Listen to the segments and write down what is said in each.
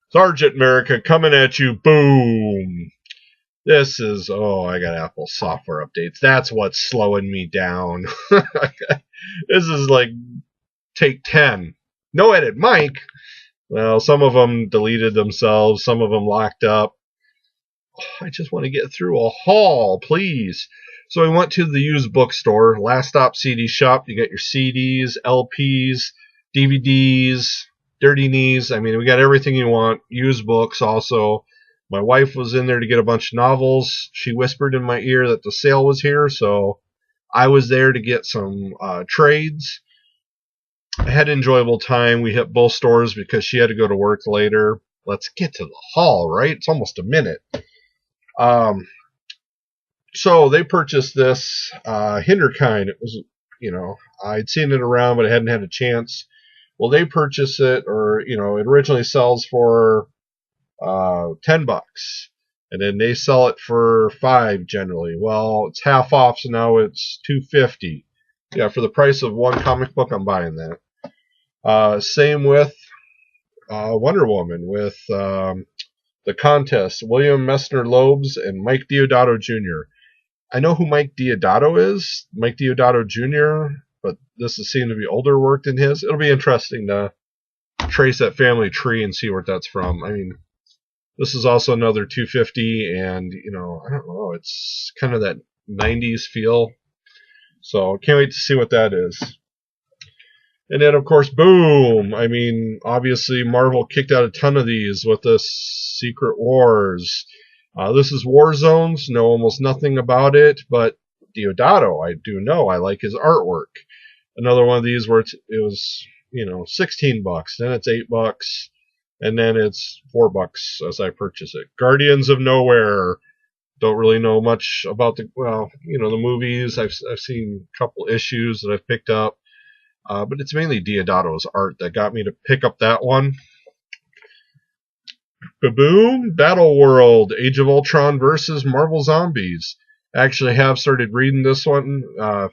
Sergeant America coming at you. Boom. This is, oh, I got Apple software updates. That's what's slowing me down. This is like take 10. No edit, Mike. Well, some of them deleted themselves, some of them locked up. Oh, I just want to get through a haul, please. So I went to the used bookstore, Last Stop CD Shop. You got your CDs, LPs, DVDs, Dirty Knees. I mean, we got everything you want. Used books also. My wife was in there to get a bunch of novels. She whispered in my ear that the sale was here, so I was there to get some trades. I had an enjoyable time. We hit both stores because she had to go to work later. Let's get to the haul, right? It's almost a minute. Um, so they purchased this Hinderkind. It was, I'd seen it around, but I hadn't had a chance. Well, they purchased it, or it originally sells for $10, and then they sell it for $5 generally. Well, it's half off, so now it's $2.50. Yeah, for the price of one comic book, I'm buying that. Same with Wonder Woman with the contest. William Messner Loebs and Mike Deodato Jr. I know who Mike Deodato is, Mike Deodato Jr., but this is seen to be older work than his. It'll be interesting to trace that family tree and see where that's from. I mean, this is also another $2.50, and I don't know, it's kind of that 90s feel. So can't wait to see what that is. And then, of course, boom! I mean, obviously, Marvel kicked out a ton of these with this Secret Wars. This is War Zones. Know almost nothing about it, but Deodato, I do know. I like his artwork. Another one of these where it was, $16. Then it's $8, and then it's $4 as I purchase it. Guardians of Nowhere. Don't really know much about the movies. I've seen a couple issues that I've picked up. But it's mainly Deodato's art that got me to pick up that one. Ba-boom! Battle World, Age of Ultron versus Marvel Zombies. I actually have started reading this one.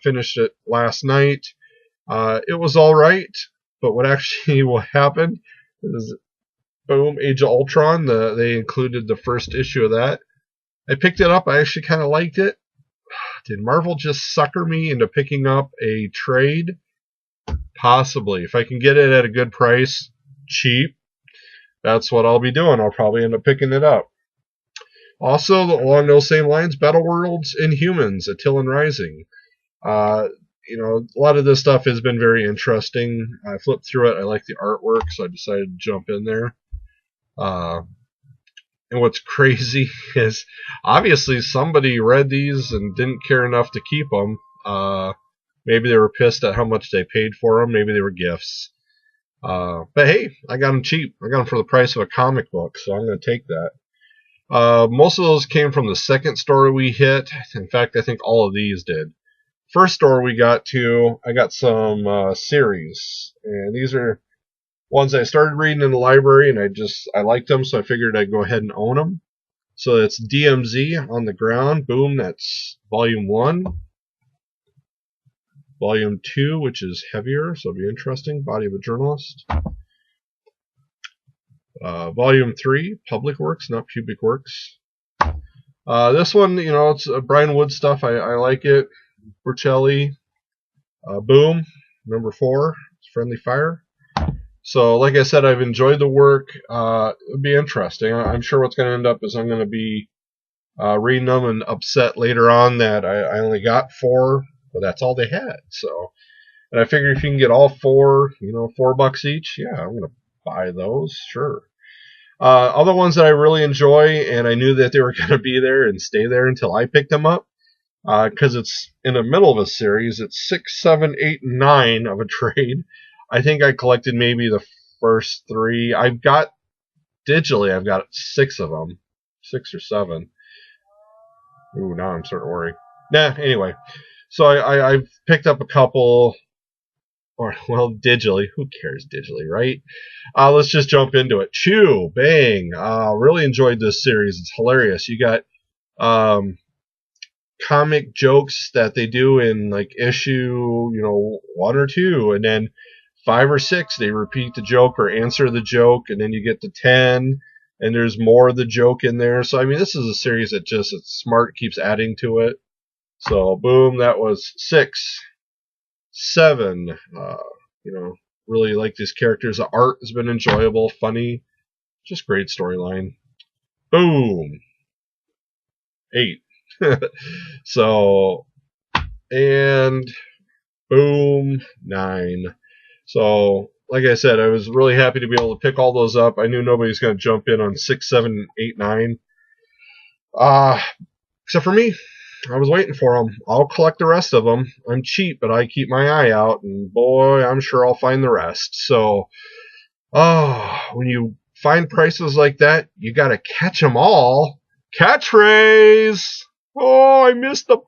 Finished it last night. It was alright, but what happened is, boom, Age of Ultron. They included the first issue of that. I picked it up. I actually kind of liked it. Did Marvel just sucker me into picking up a trade? Possibly. If I can get it at a good price, cheap, that's what I'll be doing. I'll probably end up picking it up. Also, along those same lines, Battle Worlds Inhumans, Attilan Rising. A lot of this stuff has been very interesting. I flipped through it. I like the artwork, so I decided to jump in there. And what's crazy is, obviously, somebody read these and didn't care enough to keep them. Maybe they were pissed at how much they paid for them. Maybe they were gifts. But hey, I got them cheap. I got them for the price of a comic book, so I'm going to take that. Most of those came from the second store we hit. In fact, I think all of these did. First store we got to, I got some series. And these are ones I started reading in the library, and I liked them, so I figured I'd go ahead and own them. So it's DMZ on the Ground. Boom, that's volume 1. Volume 2, which is heavier, so it'll be interesting. Body of a Journalist. Volume 3, Public Works, not Pubic Works. This one, it's Brian Wood stuff. I like it. Burchelli. Boom, number 4, Friendly Fire. So, like I said, I've enjoyed the work. It'll be interesting. I'm sure what's going to end up is I'm going to be reading them and upset later on that I only got 4. But that's all they had. So, and I figure if you can get all 4, $4 each, yeah, I'm gonna buy those, sure. Other ones that I really enjoy, and I knew that they were gonna be there and stay there until I picked them up, because it's in the middle of a series. It's 6, 7, 8, and 9 of a trade. I think I collected maybe the first 3. I've got 6 of them, 6 or 7. Ooh, now I'm starting to worry. Anyway. So I've picked up a couple, digitally. Who cares digitally, right? Let's just jump into it. Chew, bang. Really enjoyed this series. It's hilarious. You got comic jokes that they do in like issue, 1 or 2, and then 5 or 6, they repeat the joke or answer the joke, and then you get to 10, and there's more of the joke in there. So, I mean, this is a series that just, it's smart, keeps adding to it. So, boom, that was 6. 7, really like these characters. The art has been enjoyable, funny, just great storyline. Boom. 8. So, and boom, 9. So, like I said, I was really happy to be able to pick all those up. I knew nobody was going to jump in on 6, 7, 8, 9. Except for me. I was waiting for them. I'll collect the rest of them. I'm cheap, but I keep my eye out, and boy, I'm sure I'll find the rest. So, when you find prices like that, you got to catch them all. Catchphrase! Oh, I missed the button.